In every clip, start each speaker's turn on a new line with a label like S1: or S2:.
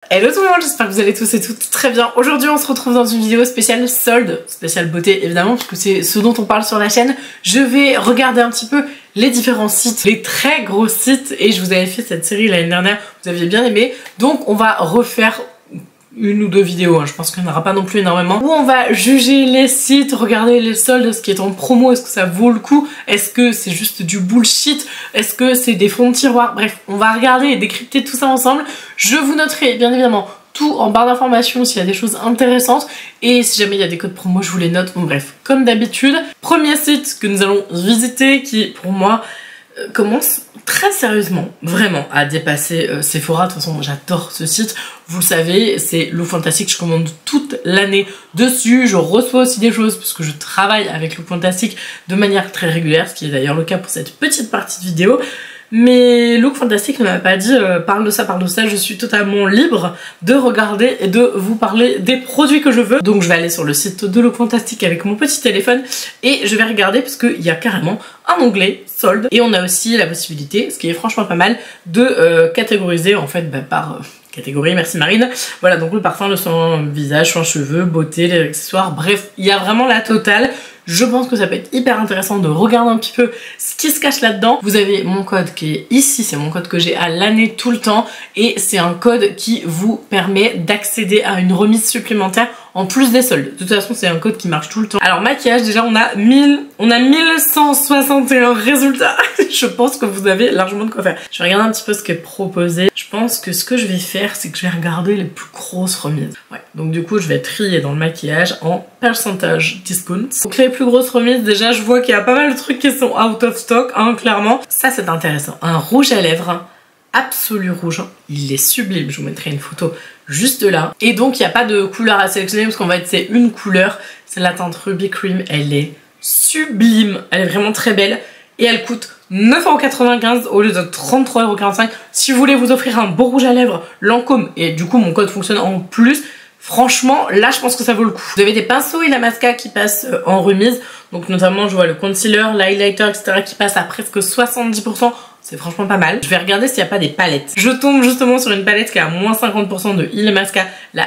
S1: Hello tout le monde, j'espère que vous allez tous et toutes très bien. Aujourd'hui on se retrouve dans une vidéo spéciale solde, spéciale beauté évidemment, puisque c'est ce dont on parle sur la chaîne. Je vais regarder un petit peu les différents sites, les très gros sites, et je vous avais fait cette série l'année dernière, vous aviez bien aimé. Donc on va refaire une ou deux vidéos, hein. Je pense qu'il n'y en aura pas non plus énormément, où on va juger les sites, regarder les soldes, ce qui est en promo, est-ce que ça vaut le coup, est-ce que c'est juste du bullshit, est-ce que c'est des fonds de tiroir, bref, on va regarder et décrypter tout ça ensemble. Je vous noterai bien évidemment tout en barre d'informations s'il y a des choses intéressantes, et si jamais il y a des codes promo, je vous les note. Bon bref, comme d'habitude, premier site que nous allons visiter, qui pour moi commence très sérieusement, vraiment, à dépasser Sephora. De toute façon, moi j'adore ce site, vous le savez, c'est Look Fantastic, je commande toute l'année dessus, je reçois aussi des choses puisque je travaille avec Look Fantastic de manière très régulière, ce qui est d'ailleurs le cas pour cette petite partie de vidéo. Mais Look Fantastic ne m'a pas dit parle de ça, je suis totalement libre de regarder et de vous parler des produits que je veux. Donc je vais aller sur le site de Look Fantastic avec mon petit téléphone et je vais regarder parce qu'il y a carrément un onglet solde, et on a aussi la possibilité, ce qui est franchement pas mal, de catégoriser en fait par catégorie, merci Marine. Voilà, donc le parfum, le soin visage, soin cheveux, beauté, les accessoires, bref, il y a vraiment la totale. Je pense que ça peut être hyper intéressant de regarder un petit peu ce qui se cache là-dedans. Vous avez mon code qui est ici, c'est mon code que j'ai à l'année tout le temps, et c'est un code qui vous permet d'accéder à une remise supplémentaire en plus des soldes. De toute façon, c'est un code qui marche tout le temps. Alors maquillage, déjà on a 1161 résultats. Je pense que vous avez largement de quoi faire. Je vais regarder un petit peu ce qui est proposé. Je pense que ce que je vais faire, c'est que je vais regarder les plus grosses remises. Ouais, donc du coup, je vais trier dans le maquillage en percentage discount. Donc les plus grosses remises, déjà, je vois qu'il y a pas mal de trucs qui sont out of stock, hein, clairement. Ça, c'est intéressant. Un rouge à lèvres absolu rouge, il est sublime, je vous mettrai une photo juste là. Et donc il n'y a pas de couleur à sélectionner parce qu'en fait c'est une couleur, c'est la teinte Ruby Cream, elle est sublime, elle est vraiment très belle et elle coûte 9,95€ au lieu de 33,45€. Si vous voulez vous offrir un beau rouge à lèvres Lancôme, et du coup mon code fonctionne en plus, franchement là je pense que ça vaut le coup. Vous avez des pinceaux Illamasqua qui passent en remise, donc notamment je vois le concealer, l'highlighter, etc. qui passe à presque 70%. C'est franchement pas mal. Je vais regarder s'il n'y a pas des palettes. Je tombe justement sur une palette qui est à moins 50% de Illamasqua, la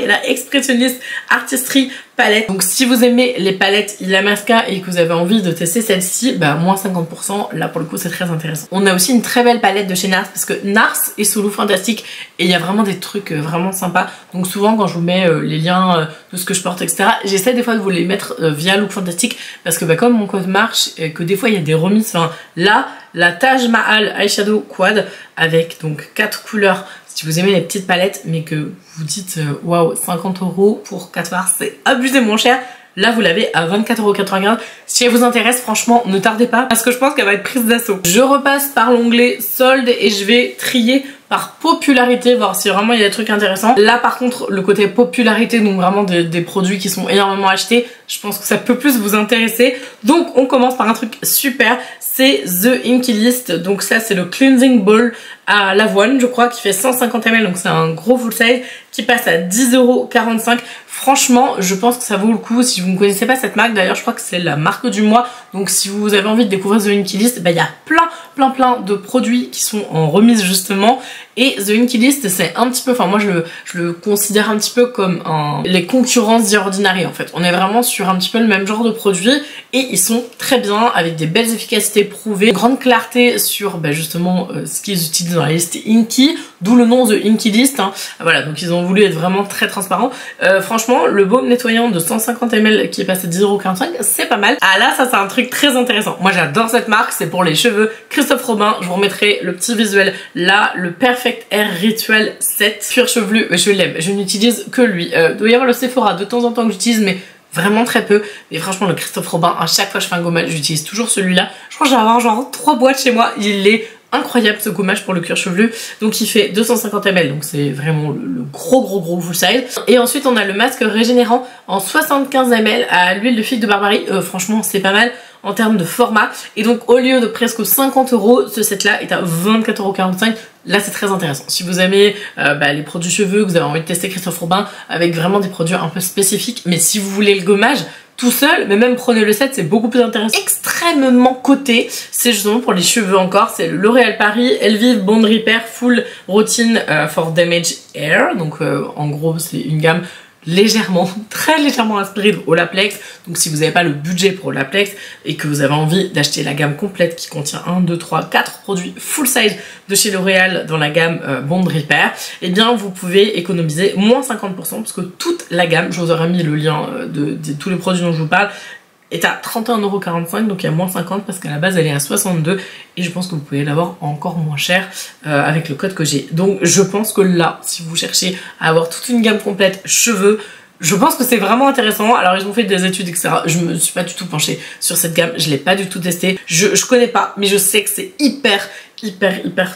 S1: la Expressionist Artistry palette. Donc si vous aimez les palettes Illamasqua et que vous avez envie de tester celle-ci, bah moins 50%, là pour le coup c'est très intéressant. On a aussi une très belle palette de chez Nars, parce que Nars est sous Look Fantastic et il y a vraiment des trucs vraiment sympas. Donc souvent quand je vous mets les liens de ce que je porte, etc., j'essaie des fois de vous les mettre via Look Fantastic, parce que bah, comme mon code marche et que des fois il y a des remises, enfin là la Taj Mahal Eyeshadow Quad avec donc 4 couleurs. Si vous aimez les petites palettes mais que vous dites waouh, 50€ pour 4 fards, c'est abusé moins cher. Là vous l'avez à 24,95€. Si elle vous intéresse, franchement ne tardez pas, parce que je pense qu'elle va être prise d'assaut. Je repasse par l'onglet solde et je vais trier par popularité, voir si vraiment il y a des trucs intéressants. Là par contre le côté popularité, donc vraiment des produits qui sont énormément achetés, je pense que ça peut plus vous intéresser. Donc on commence par un truc super, c'est The Inkey List. Donc ça c'est le Cleansing Ball à l'avoine je crois, qui fait 150 ml, donc c'est un gros full size qui passe à 10,45€. Franchement je pense que ça vaut le coup. Si vous ne connaissez pas cette marque, d'ailleurs je crois que c'est la marque du mois, donc si vous avez envie de découvrir The Inkey List, bah, il y a plein de produits qui sont en remise justement. Et The Inkey List c'est un petit peu, enfin moi je le considère un petit peu comme les concurrents The Ordinary en fait. On est vraiment sur un petit peu le même genre de produits et ils sont très bien, avec des belles efficacités prouvées, grande clarté sur bah, justement ce qu'ils utilisent dans la liste Inkey, d'où le nom The Inkey List, hein. Voilà, donc ils ont voulu être vraiment très transparents. Franchement le baume nettoyant de 150 ml qui est passé 10,45€, c'est pas mal. Ah là ça c'est un truc très intéressant. Moi j'adore cette marque, c'est pour les cheveux Christophe Robin. Je vous remettrai le petit visuel là, le Perfect Hair Ritual 7 cuir chevelu, je l'aime, je n'utilise que lui. Doit y avoir le Sephora de temps en temps que j'utilise, mais vraiment très peu. Mais franchement le Christophe Robin, à chaque fois que je fais un gommage j'utilise toujours celui-là. Je crois que j'ai avoir genre 3 boîtes chez moi. Il est incroyable ce gommage pour le cuir chevelu. Donc il fait 250 ml, donc c'est vraiment le gros full size. Et ensuite on a le masque régénérant en 75 ml à l'huile de figue de Barbarie. Franchement c'est pas mal en termes de format. Et donc au lieu de presque 50€, ce set là est à 24,45€. Là c'est très intéressant. Si vous aimez les produits cheveux, que vous avez envie de tester Christophe Robin avec vraiment des produits un peu spécifiques, mais si vous voulez le gommage, tout seul, mais même prenez le set, c'est beaucoup plus intéressant. Extrêmement coté, c'est justement pour les cheveux encore, c'est le L'Oréal Paris Elvive Bond Repair Full Routine for Damaged Hair. Donc en gros c'est une gamme légèrement, très légèrement inspiré de Olaplex. Donc si vous n'avez pas le budget pour Olaplex et que vous avez envie d'acheter la gamme complète qui contient 1, 2, 3, 4 produits full size de chez L'Oréal dans la gamme Bond Repair, et bien vous pouvez économiser moins 50% parce que toute la gamme, je vous aurais mis le lien de tous les produits dont je vous parle, est à 31,45 €, donc il y a moins 50 parce qu'à la base elle est à 62 et je pense que vous pouvez l'avoir encore moins cher avec le code que j'ai. Donc je pense que là, si vous cherchez à avoir toute une gamme complète cheveux, je pense que c'est vraiment intéressant. Alors ils ont fait des études etc. Je me suis pas du tout penchée sur cette gamme, je l'ai pas du tout testé. Je connais pas, mais je sais que c'est hyper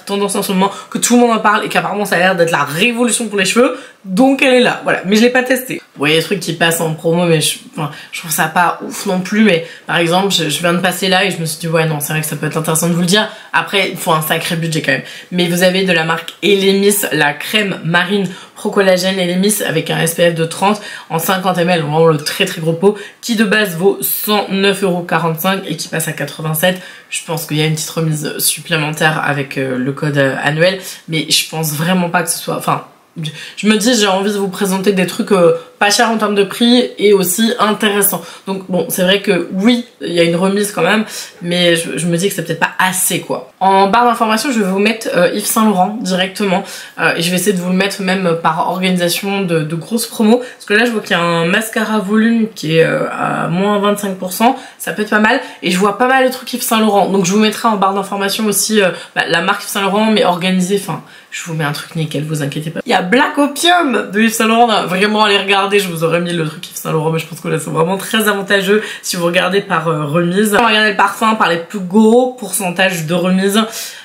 S1: tendance en ce moment, que tout le monde en parle et qu'apparemment ça a l'air d'être la révolution pour les cheveux, donc elle est là, voilà. Mais je l'ai pas testé. Vous voyez les trucs qui passent en promo, mais je trouve ça pas ouf non plus. Mais par exemple, je viens de passer là et je me suis dit ouais non, c'est vrai que ça peut être intéressant de vous le dire. Après, il faut un sacré budget quand même. Mais vous avez de la marque Elemis la crème marine Pro Collagène Elemis avec un SPF de 30 en 50 ml, vraiment le très gros pot, qui de base vaut 109,45 € et qui passe à 87. Je pense qu'il y a une petite remise supplémentaire avec le code annuel, mais je pense vraiment pas que ce soit... Enfin, je me dis, j'ai envie de vous présenter des trucs pas chers en termes de prix et aussi intéressants. Donc bon, c'est vrai que oui, il y a une remise quand même, mais je me dis que c'est peut-être pas assez quoi. En barre d'informations, je vais vous mettre Yves Saint Laurent directement et je vais essayer de vous le mettre même par organisation de grosses promos. Parce que là, je vois qu'il y a un mascara volume qui est à moins 25%, ça peut être pas mal. Et je vois pas mal de trucs Yves Saint Laurent. Donc je vous mettrai en barre d'informations aussi la marque Yves Saint Laurent, mais organisée, enfin... Je vous mets un truc nickel, vous inquiétez pas. Il y a Black Opium de Yves Saint Laurent. Vraiment, allez regarder, je vous aurais mis le truc Yves Saint Laurent, mais je pense que là c'est vraiment très avantageux si vous regardez par remise. On va regarder le parfum par les plus gros pourcentages de remise.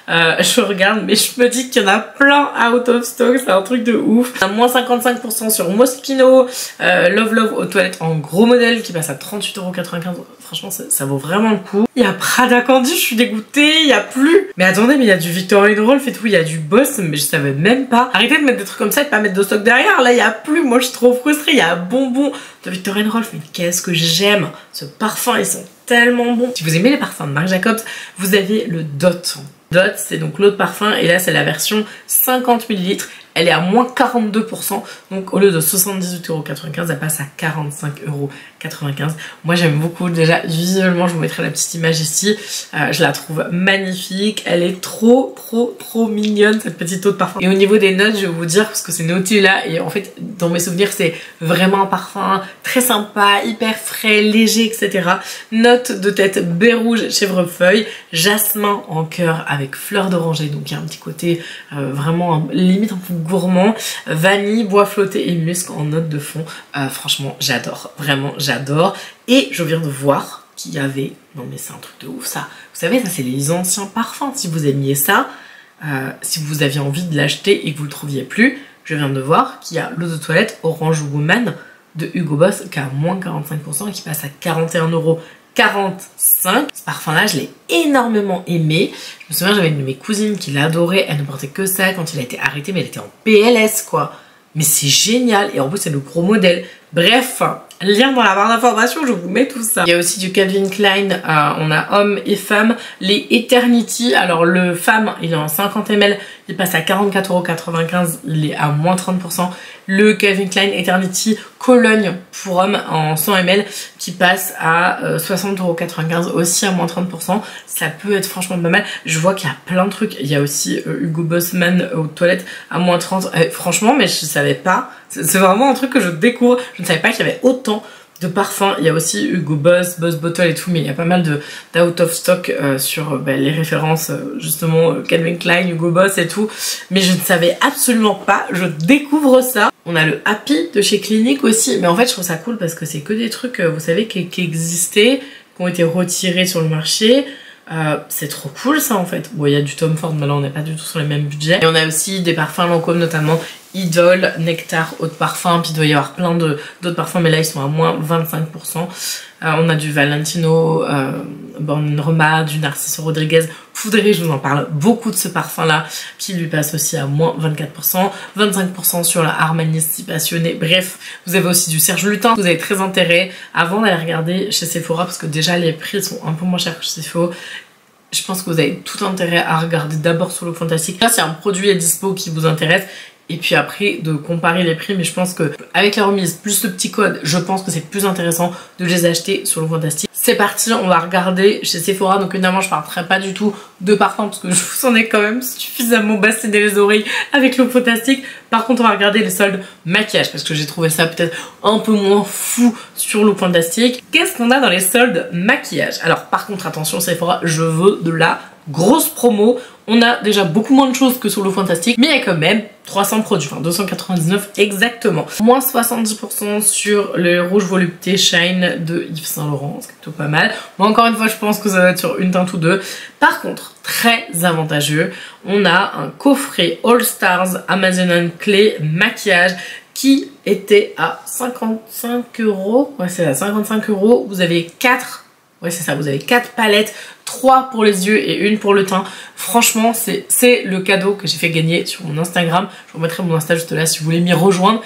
S1: Je regarde, mais je me dis qu'il y en a plein out of stock, c'est un truc de ouf. Moins 55% sur Moschino, Love aux toilettes en gros modèle qui passe à 38,95 €. Franchement, ça vaut vraiment le coup. Il y a Prada Candy, je suis dégoûtée, il y a plus. Mais attendez, mais il y a du Victorian Rolf et tout, il y a du Boss, mais je savais même pas. Arrêtez de mettre des trucs comme ça et de pas mettre de stock derrière. Là, il y a plus. Moi, je suis trop frustrée. Il y a Bonbon de Victorian Rolf, mais qu'est-ce que j'aime ce parfum, ils sont tellement bons. Si vous aimez les parfums de Marc Jacobs, vous avez le Dot. Dot, c'est donc l'autre parfum et là c'est la version 50 ml. Elle est à moins 42%, donc au lieu de 78,95 €, elle passe à 45,95 €. Moi j'aime beaucoup, déjà visuellement, je vous mettrai la petite image ici. Je la trouve magnifique, elle est trop mignonne cette petite eau de parfum. Et au niveau des notes, je vais vous dire, parce que c'est noté là, et en fait dans mes souvenirs c'est vraiment un parfum très sympa, hyper frais, léger, etc. Note de tête baie rouge, chèvrefeuille, jasmin en cœur avec fleur d'oranger, donc il y a un petit côté vraiment limite un peu gourmand, vanille, bois flotté et musc en note de fond. Franchement j'adore, vraiment j'adore. Et je viens de voir qu'il y avait, non mais c'est un truc de ouf ça, vous savez ça c'est les anciens parfums, si vous aimiez ça, si vous aviez envie de l'acheter et que vous le trouviez plus, je viens de voir qu'il y a l'eau de toilette Orange Woman de Hugo Boss qui a moins 45% et qui passe à 41,45 €. Ce parfum là je l'ai énormément aimé. Je me souviens j'avais une de mes cousines qui l'adorait, elle ne portait que ça quand il a été arrêté, mais elle était en PLS quoi. Mais c'est génial et en plus c'est le gros modèle. Bref, lien dans la barre d'informations, je vous mets tout ça. Il y a aussi du Calvin Klein, on a hommes et femmes, les Eternity. Alors le femme il est en 50 ml, il passe à 44,95 €, il est à moins 30%. Le Calvin Klein Eternity Cologne pour hommes en 100 ml qui passe à 60,95 € aussi à moins 30%. Ça peut être franchement pas mal. Je vois qu'il y a plein de trucs. Il y a aussi Hugo Boss Man aux toilettes à moins 30. Franchement, mais je savais pas. C'est vraiment un truc que je découvre. Je ne savais pas qu'il y avait autant de parfums. Il y a aussi Hugo Boss, Boss Bottle et tout, mais il y a pas mal d'out of stock sur les références justement Calvin Klein, Hugo Boss et tout. Mais je ne savais absolument pas. Je découvre ça. On a le Happy de chez Clinique aussi. Mais en fait, je trouve ça cool parce que c'est que des trucs, vous savez, qui existaient, qui ont été retirés sur le marché. C'est trop cool ça en fait. Bon, il y a du Tom Ford, mais là on n'est pas du tout sur les mêmes budgets. Et on a aussi des parfums Lancôme, notamment Idol, Nectar, Eau de Parfum. Puis il doit y avoir plein d'autres parfums, mais là ils sont à moins 25%. On a du Valentino, Born Roma, du Narciso Rodriguez, poudré, je vous en parle beaucoup de ce parfum là qui lui passe aussi à moins 24%, 25% sur la Armani Si Passionné. Bref, vous avez aussi du Serge Lutens. Vous avez très intérêt avant d'aller regarder chez Sephora parce que déjà les prix sont un peu moins chers que chez Sephora. Je pense que vous avez tout intérêt à regarder d'abord sur Look Fantastic. Là, si un produit est dispo qui vous intéresse, et puis après de comparer les prix, mais je pense que avec la remise plus le petit code, je pense que c'est plus intéressant de les acheter sur Look Fantastic. C'est parti, on va regarder chez Sephora. Donc évidemment je parlerai pas du tout de parfum parce que je vous en ai quand même suffisamment bassiné les oreilles avec Look Fantastic. Par contre on va regarder les soldes maquillage parce que j'ai trouvé ça peut-être un peu moins fou sur Look Fantastic. Qu'est-ce qu'on a dans les soldes maquillage? Alors par contre attention Sephora, je veux de la grosse promo. On a déjà beaucoup moins de choses que sur Look Fantastic, mais il y a quand même 300 produits, enfin 299 exactement. Moins 70% sur le rouge volupté Shine de Yves Saint Laurent, ce qui est plutôt pas mal. Bon, encore une fois, je pense que ça va être sur une teinte ou deux. Par contre, très avantageux, on a un coffret All Stars Amazonian Clay maquillage qui était à 55 €. Ouais, c'est à 55 €. Vous avez 4, ouais c'est ça, vous avez 4 palettes, 3 pour les yeux et 1 pour le teint. Franchement, c'est le cadeau que j'ai fait gagner sur mon Instagram. Je vous remettrai mon Insta juste là si vous voulez m'y rejoindre.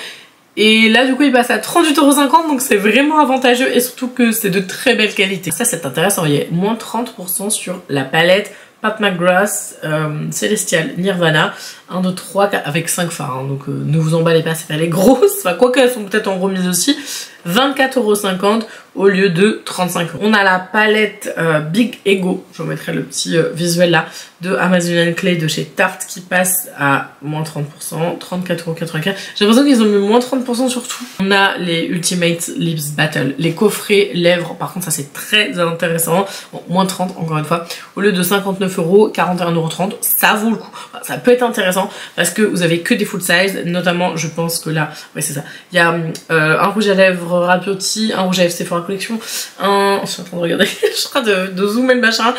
S1: Et là, du coup, il passe à 38,50 €, donc c'est vraiment avantageux et surtout que c'est de très belle qualité. Ça, c'est intéressant. Il y a moins 30% sur la palette Pat McGrath Celestial Nirvana 1, 2, 3, 4, avec 5 fards, hein, donc ne vous emballez pas, c'est pas les grosses, enfin quoique elles sont peut-être en remise aussi. 24,50 € au lieu de 35 €. On a la palette Big Ego, je vous mettrai le petit visuel là, de Amazonian Clay de chez Tarte qui passe à moins 30%, 34,84 €. J'ai l'impression qu'ils ont mis moins 30% sur tout. On a les Ultimate Lips Battle, les coffrets lèvres, par contre ça c'est très intéressant, bon, moins 30 encore une fois, au lieu de 59 €, 41,30 €, ça vaut le coup. Enfin, ça peut être intéressant parce que vous avez que des full size, notamment je pense que là, ouais c'est ça, il y a un rouge à lèvres Rare Beauty, un rouge à lèvres Sephora Collection, je suis en train de regarder, je suis en train de zoomer le machin,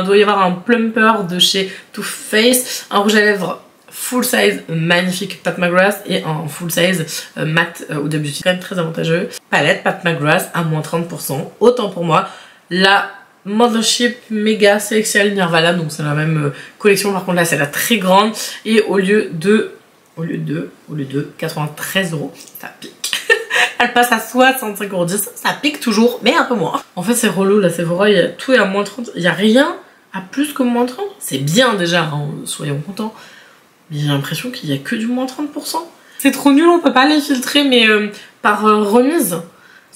S1: doit y avoir un plumper de chez Too Faced, un rouge à lèvres full size magnifique Pat McGrath et un full size matte Huda Beauty, quand même très avantageux. Palette Pat McGrath à moins 30%, autant pour moi. La Mothership Mega Celestial Nirvana, donc c'est la même collection, par contre là c'est la très grande et au lieu de 93 €, ça pique. Elle passe à 65,10 €, ça pique toujours, mais un peu moins. En fait c'est relou là, Sephora, il y a tout est à moins 30, il n'y a rien à plus que moins 30. C'est bien déjà, hein, soyons contents, mais j'ai l'impression qu'il n'y a que du moins 30%. C'est trop nul, on peut pas les filtrer, mais par remise.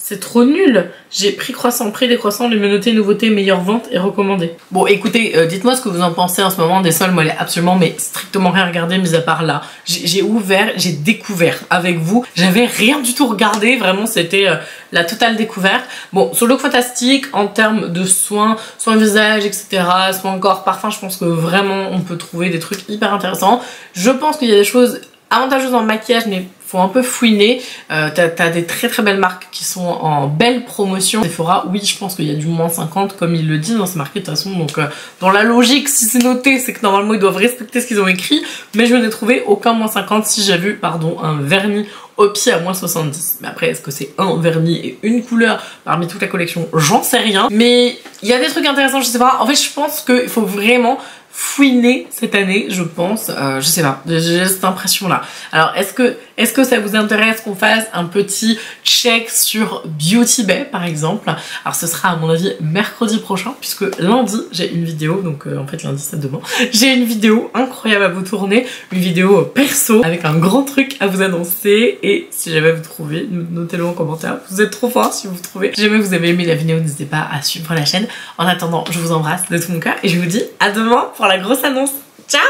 S1: C'est trop nul. J'ai pris croissant, prix des croissants, les menottés, nouveautés, meilleure vente et recommandé. Bon écoutez, dites-moi ce que vous en pensez en ce moment des soldes. Moi, j'ai absolument mais strictement rien regardé mis à part là. J'ai ouvert, j'ai découvert avec vous. J'avais rien du tout regardé, vraiment c'était la totale découverte. Bon, sur Look Fantastic, en termes de soins visage, etc., soins corps, parfum, je pense que vraiment on peut trouver des trucs hyper intéressants. Je pense qu'il y a des choses avantageuses en maquillage, mais faut un peu fouiner. T'as des très très belles marques qui sont en belle promotion. Sephora, oui, je pense qu'il y a du moins 50 comme ils le disent, c'est marqué de toute façon, donc dans la logique, si c'est noté, c'est que normalement ils doivent respecter ce qu'ils ont écrit, mais je n'ai trouvé aucun moins 50 si j'ai vu, pardon, un vernis au pied à moins 70. Mais après, est-ce que c'est un vernis et une couleur parmi toute la collection? J'en sais rien. Mais il y a des trucs intéressants, je sais pas. En fait, je pense qu'il faut vraiment fouiner cette année, je pense. Je sais pas, j'ai cette impression là. Alors est-ce que ça vous intéresse qu'on fasse un petit check sur Beauty Bay par exemple? Alors ce sera à mon avis mercredi prochain, puisque lundi j'ai une vidéo, donc en fait lundi c'est demain, j'ai une vidéo incroyable à vous tourner, une vidéo perso avec un grand truc à vous annoncer, et si jamais vous trouvez, notez-le en commentaire, vous êtes trop fort si vous trouvez. Si jamais vous avez aimé la vidéo, n'hésitez pas à suivre la chaîne. En attendant, je vous embrasse de tout mon cœur et je vous dis à demain pour la grosse annonce. Ciao!